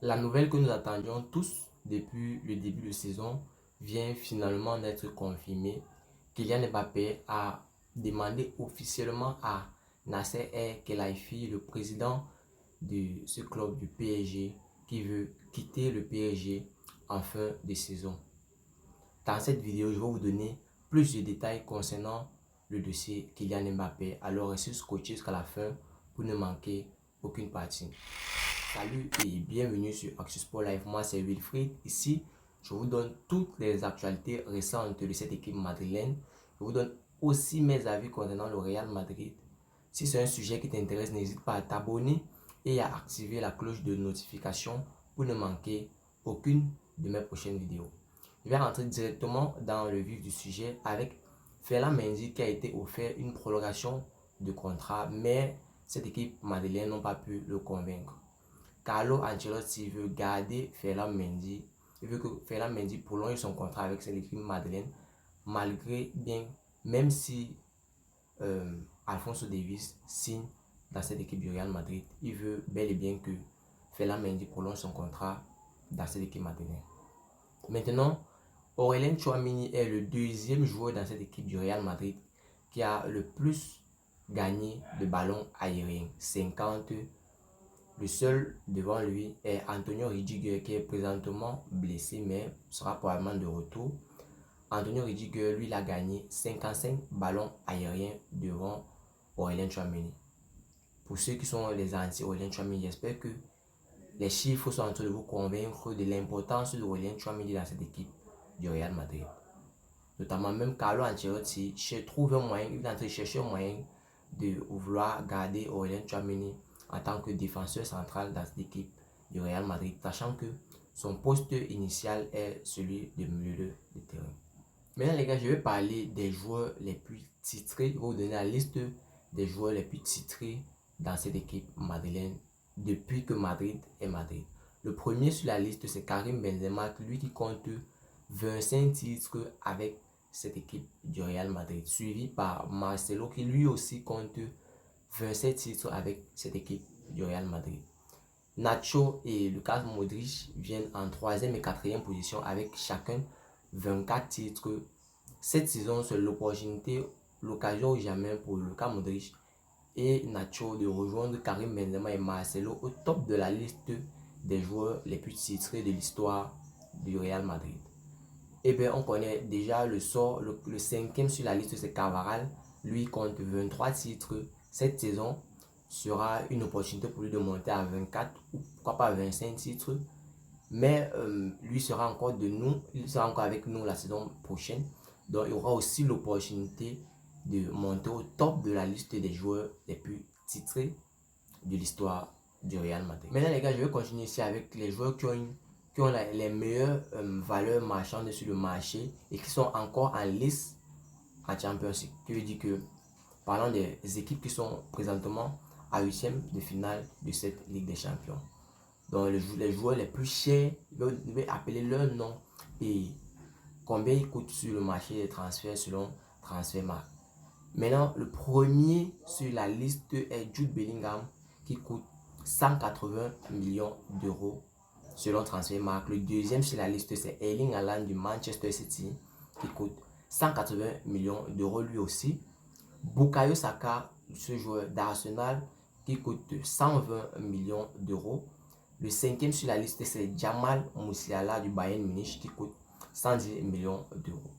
La nouvelle que nous attendions tous depuis le début de saison vient finalement d'être confirmée. Kylian Mbappé a demandé officiellement à Nasser El-Khelaifi, le président de ce club du PSG, qui veut quitter le PSG en fin de saison. Dans cette vidéo, je vais vous donner plus de détails concernant le dossier Kylian Mbappé. Alors restez scotché jusqu'à la fin pour ne manquer aucune partie. Salut et bienvenue sur Axis Sport Live. Moi c'est Wilfried. Ici, je vous donne toutes les actualités récentes de cette équipe madrilène. Je vous donne aussi mes avis concernant le Real Madrid. Si c'est un sujet qui t'intéresse, n'hésite pas à t'abonner et à activer la cloche de notification pour ne manquer aucune de mes prochaines vidéos. Je vais rentrer directement dans le vif du sujet avec Ferland Mendy qui a été offert une prolongation de contrat, mais cette équipe madrilène n'a pas pu le convaincre. Carlo Ancelotti veut garder Ferland Mendy. Il veut que Ferland Mendy prolonge son contrat avec cette équipe madrilène, malgré bien, même si Alphonso Davies signe dans cette équipe du Real Madrid. Il veut bel et bien que Ferland Mendy prolonge son contrat dans cette équipe madrilène. Maintenant, Aurélien Tchouaméni est le deuxième joueur dans cette équipe du Real Madrid qui a le plus gagné de ballons aériens, 50. Le seul devant lui est Antonio Rudiger qui est présentement blessé mais sera probablement de retour. Antonio Rudiger, lui, il a gagné 55 ballons aériens devant Aurélien Tchouaméni. Pour ceux qui sont les anti-Aurélien Tchouaméni, j'espère que les chiffres sont en train de vous convaincre de l'importance de Aurélien Tchouaméni dans cette équipe du Real Madrid. Notamment même Carlo Ancelotti trouve un moyen, il est en train de chercher un moyen de vouloir garder Aurélien Tchouaméni en tant que défenseur central dans cette équipe du Real Madrid, sachant que son poste initial est celui de milieu de terrain. Maintenant les gars, je vais parler des joueurs les plus titrés. Je vais vous donner la liste des joueurs les plus titrés dans cette équipe madrilène depuis que Madrid est Madrid. Le premier sur la liste, c'est Karim Benzema, lui qui compte 25 titres avec cette équipe du Real Madrid, suivi par Marcelo qui lui aussi compte 27 titres avec cette équipe du Real Madrid. Nacho et Lucas Modric viennent en 3e et 4e position avec chacun 24 titres. Cette saison, c'est l'opportunité, l'occasion ou jamais pour Lucas Modric et Nacho de rejoindre Karim Benzema et Marcelo au top de la liste des joueurs les plus titrés de l'histoire du Real Madrid. Et bien, on connaît déjà le sort, le 5e sur la liste, c'est Carvajal. Lui compte 23 titres. Cette saison sera une opportunité pour lui de monter à 24 ou pourquoi pas 25 titres. Mais lui sera encore il sera encore avec nous la saison prochaine. Donc, il aura aussi l'opportunité de monter au top de la liste des joueurs les plus titrés de l'histoire du Real Madrid. Maintenant, les gars, je vais continuer ici avec les joueurs qui ont les meilleures valeurs marchandes sur le marché et qui sont encore en lice en Champions League. Qui veut dire que, parlant des équipes qui sont présentement à 8e de finale de cette Ligue des Champions. Donc, les joueurs les plus chers, je vais appeler leur nom et combien ils coûtent sur le marché des transferts selon Transfermarkt. Maintenant, le premier sur la liste est Jude Bellingham qui coûte 180 millions d'euros selon Transfermarkt. Le deuxième sur la liste, c'est Erling Haaland du Manchester City qui coûte 180 millions d'euros lui aussi. Bukayo Saka, ce joueur d'Arsenal, qui coûte 120 millions d'euros. Le 5e sur la liste, c'est Jamal Musiala du Bayern Munich qui coûte 110 millions d'euros.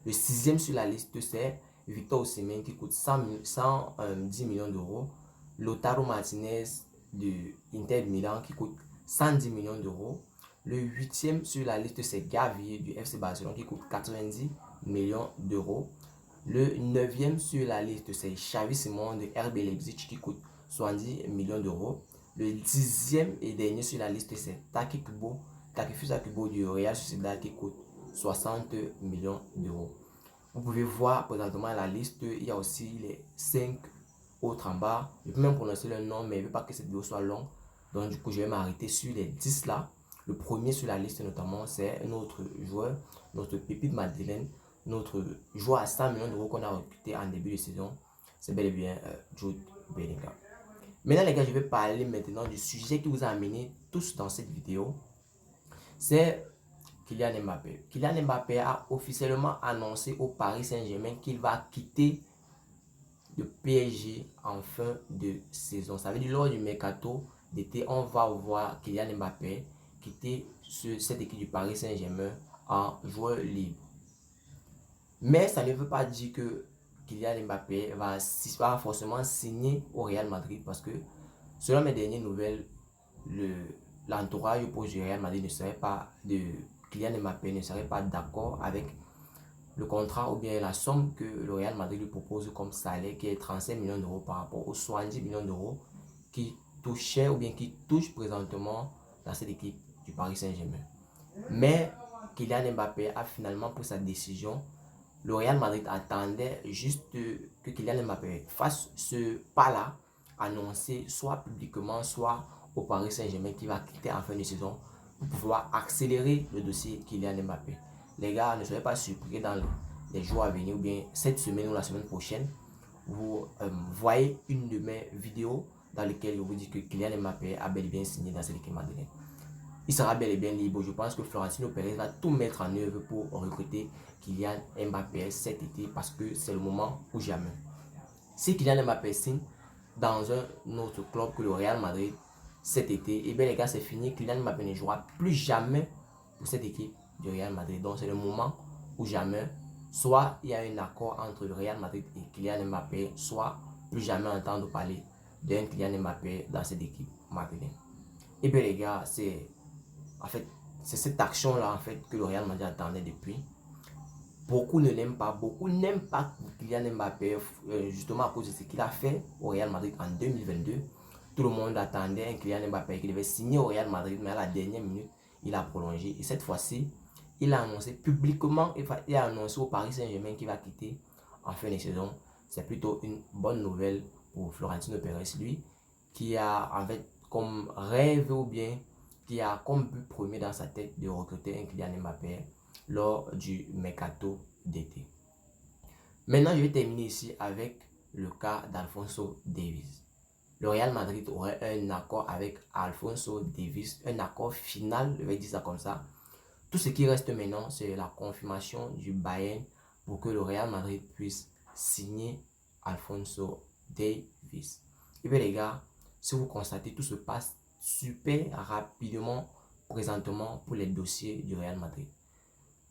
Le 6e sur la liste, c'est Victor Osimhen qui coûte 110 millions d'euros. Lautaro Martinez de Inter Milan qui coûte 110 millions d'euros. Le 8e sur la liste, c'est Gavi du FC Barcelone qui coûte 90 millions d'euros. Le 9e sur la liste, c'est Xavi Simons de RB Leipzig qui coûte 70 millions d'euros. Le 10e et dernier sur la liste, c'est Takefusa Kubo du Real Sociedad qui coûte 60 millions d'euros. Vous pouvez voir présentement la liste, il y a aussi les 5 autres en bas. Je peux même prononcer le nom, mais je ne veux pas que cette vidéo soit longue. Donc du coup, je vais m'arrêter sur les 10 là. Le premier sur la liste notamment, c'est notre joueur, notre pépite madrilène, notre joueur à 100 millions d'euros qu'on a recruté en début de saison. C'est bel et bien Jude Bellingham. Maintenant les gars, je vais parler maintenant du sujet qui vous a amené tous dans cette vidéo. C'est Kylian Mbappé. Kylian Mbappé a officiellement annoncé au Paris Saint-Germain qu'il va quitter le PSG en fin de saison. Ça veut dire lors du mercato d'été, on va voir Kylian Mbappé quitter cette équipe du Paris Saint-Germain en joueur libre. Mais ça ne veut pas dire que Kylian Mbappé va forcément signer au Real Madrid parce que selon mes dernières nouvelles, l'entourage pour du Real Madrid ne serait pas de Kylian Mbappé ne serait pas d'accord avec le contrat ou bien la somme que le Real Madrid lui propose comme salaire, qui est 35 millions d'euros par rapport aux 70 millions d'euros qui touchait ou bien qui touche présentement dans cette équipe du Paris Saint-Germain. Mais Kylian Mbappé a finalement pris sa décision. Le Real Madrid attendait juste que Kylian Mbappé fasse ce pas-là, annoncé soit publiquement, soit au Paris Saint-Germain qui va quitter en fin de saison pour pouvoir accélérer le dossier Kylian Mbappé. Les gars, ne soyez pas surpris dans les jours à venir ou bien cette semaine ou la semaine prochaine. Vous voyez une de mes vidéos dans lesquelles je vous dis que Kylian Mbappé a bel et bien signé dans cette équipe madrilène. Il sera bel et bien libre. Je pense que Florentino Pérez va tout mettre en œuvre pour recruter Kylian Mbappé cet été parce que c'est le moment ou jamais. Si Kylian Mbappé signe dans un autre club que le Real Madrid cet été, et bien les gars, c'est fini. Kylian Mbappé ne jouera plus jamais pour cette équipe du Real Madrid. Donc c'est le moment ou jamais. Soit il y a un accord entre le Real Madrid et Kylian Mbappé, soit plus jamais entendre parler d'un Kylian Mbappé dans cette équipe madrilène. Et bien les gars, c'est cette action-là en fait que le Real Madrid attendait depuis. Beaucoup ne l'aiment pas, beaucoup n'aiment pas Kylian Mbappé justement à cause de ce qu'il a fait au Real Madrid en 2022. Tout le monde attendait un Kylian Mbappé qui devait signer au Real Madrid, mais à la dernière minute, il a prolongé. Et cette fois-ci, il a annoncé publiquement, il a annoncé au Paris Saint-Germain qu'il va quitter en fin de saison. C'est plutôt une bonne nouvelle pour Florentino Pérez, lui, qui a en fait comme rêve ou bien qui a comme but premier dans sa tête de recruter un Kylian Mbappé lors du mercato d'été. Maintenant, je vais terminer ici avec le cas d'Alphonso Davies. Le Real Madrid aurait un accord avec Alphonso Davies, un accord final, je vais dire ça comme ça. Tout ce qui reste maintenant, c'est la confirmation du Bayern pour que le Real Madrid puisse signer Alphonso Davies. Et bien les gars, si vous constatez, tout se passe super rapidement présentement pour les dossiers du Real Madrid.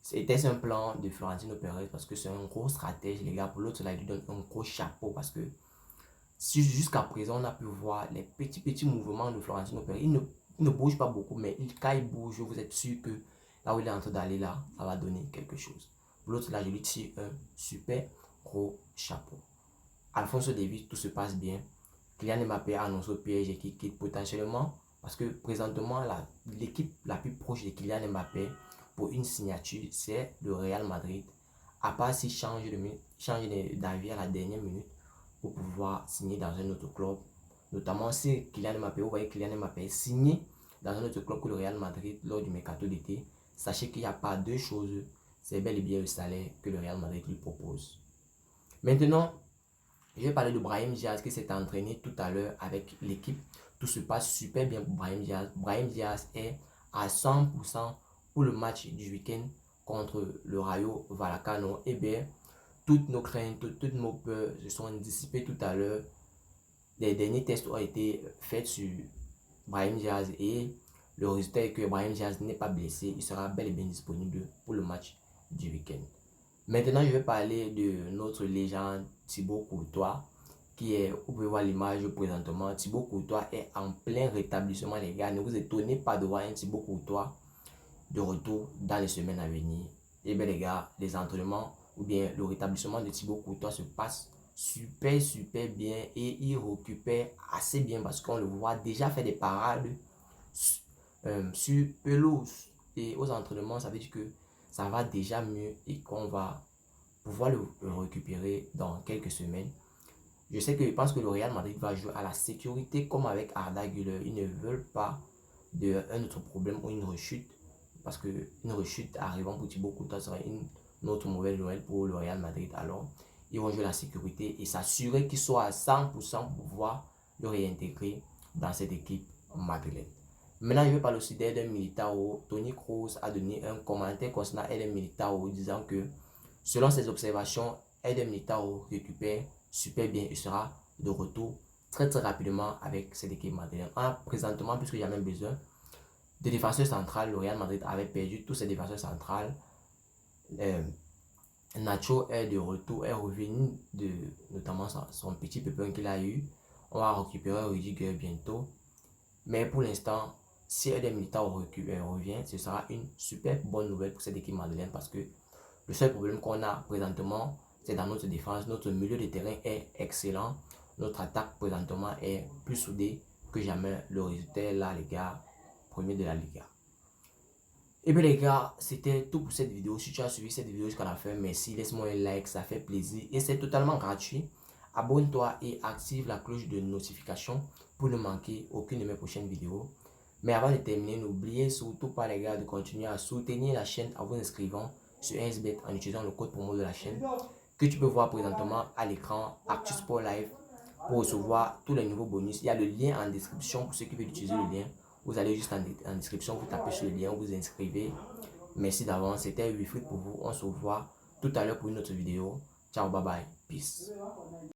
C'était un plan de Florentino Pérez parce que c'est un gros stratège, les gars. Pour l'autre, là, il lui donne un gros chapeau parce que jusqu'à présent, on a pu voir les petits mouvements de Florentino Pérez. Il ne bouge pas beaucoup, mais quand il bouge, vous êtes sûr que là où il est en train d'aller là, ça va donner quelque chose. Pour l'autre, là, je lui tire un super gros chapeau. Alphonso Davies, tout se passe bien. Kylian Mbappé a annoncé au PSG qui quitte potentiellement parce que présentement, l'équipe la plus proche de Kylian Mbappé pour une signature, c'est le Real Madrid. À part s'il change d'avis à la dernière minute pour pouvoir signer dans un autre club. Notamment si Kylian Mbappé, vous voyez Kylian Mbappé signé dans un autre club que le Real Madrid lors du mercato d'été. Sachez qu'il n'y a pas deux choses. C'est bel et bien le salaire que le Real Madrid lui propose. Maintenant, je vais parler de Brahim Diaz qui s'est entraîné tout à l'heure avec l'équipe. Tout se passe super bien pour Brahim Diaz. Brahim Diaz est à 100% pour le match du week-end contre le Rayo Vallecano. Et bien, toutes nos craintes, toutes nos peurs se sont dissipées tout à l'heure. Les derniers tests ont été faits sur Brahim Diaz et le résultat est que Brahim Diaz n'est pas blessé. Il sera bel et bien disponible pour le match du week-end. Maintenant, je vais parler de notre légende Thibaut Courtois, qui est, vous pouvez voir l'image présentement. Thibaut Courtois est en plein rétablissement, les gars. Ne vous étonnez pas de voir un Thibaut Courtois de retour dans les semaines à venir. Et bien les gars, les entraînements ou bien le rétablissement de Thibaut Courtois se passe super bien et il récupère assez bien parce qu'on le voit déjà faire des parades sur pelouse et aux entraînements. Ça veut dire que ça va déjà mieux et qu'on va pouvoir le récupérer dans quelques semaines. Je sais que je pense que le Real Madrid va jouer à la sécurité comme avec Arda Güler. Ils ne veulent pas d'un autre problème ou une rechute parce qu'une rechute arrivant pour Thibaut Courtois serait une autre mauvaise nouvelle pour le Real Madrid. Alors, ils vont jouer la sécurité et s'assurer qu'il soit à 100% pour pouvoir le réintégrer dans cette équipe madrilène. Maintenant, je vais parler aussi d'Eder Militao. Toni Kroos a donné un commentaire concernant Eder Militao disant que, selon ses observations, Eder Militao récupère super bien et sera de retour très rapidement avec cette équipe madrilène. Présentement, puisque jamais besoin de défenseurs centrales, le Real Madrid avait perdu tous ses défenseurs centrales. Nacho est de retour, est revenu de notamment son petit pépin qu'il a eu. On va récupérer Rudiger bientôt. Mais pour l'instant, si Eder Militao revient, ce sera une super bonne nouvelle pour cette équipe madrilène parce que le seul problème qu'on a présentement, c'est dans notre défense. Notre milieu de terrain est excellent. Notre attaque présentement est plus soudée que jamais. Le résultat est là, les gars, premier de la Liga. Et bien les gars, c'était tout pour cette vidéo. Si tu as suivi cette vidéo jusqu'à la fin, merci. Laisse-moi un like, ça fait plaisir. Et c'est totalement gratuit. Abonne-toi et active la cloche de notification pour ne manquer aucune de mes prochaines vidéos. Mais avant de terminer, n'oubliez surtout pas les gars de continuer à soutenir la chaîne en vous inscrivant sur SBet en utilisant le code promo de la chaîne que tu peux voir présentement à l'écran Actu Sport Live pour recevoir tous les nouveaux bonus. Il y a le lien en description pour ceux qui veulent utiliser le lien. Vous allez juste en description, vous tapez sur le lien, vous inscrivez. Merci d'avance, c'était Wilfried pour vous. On se revoit tout à l'heure pour une autre vidéo. Ciao, bye bye, peace.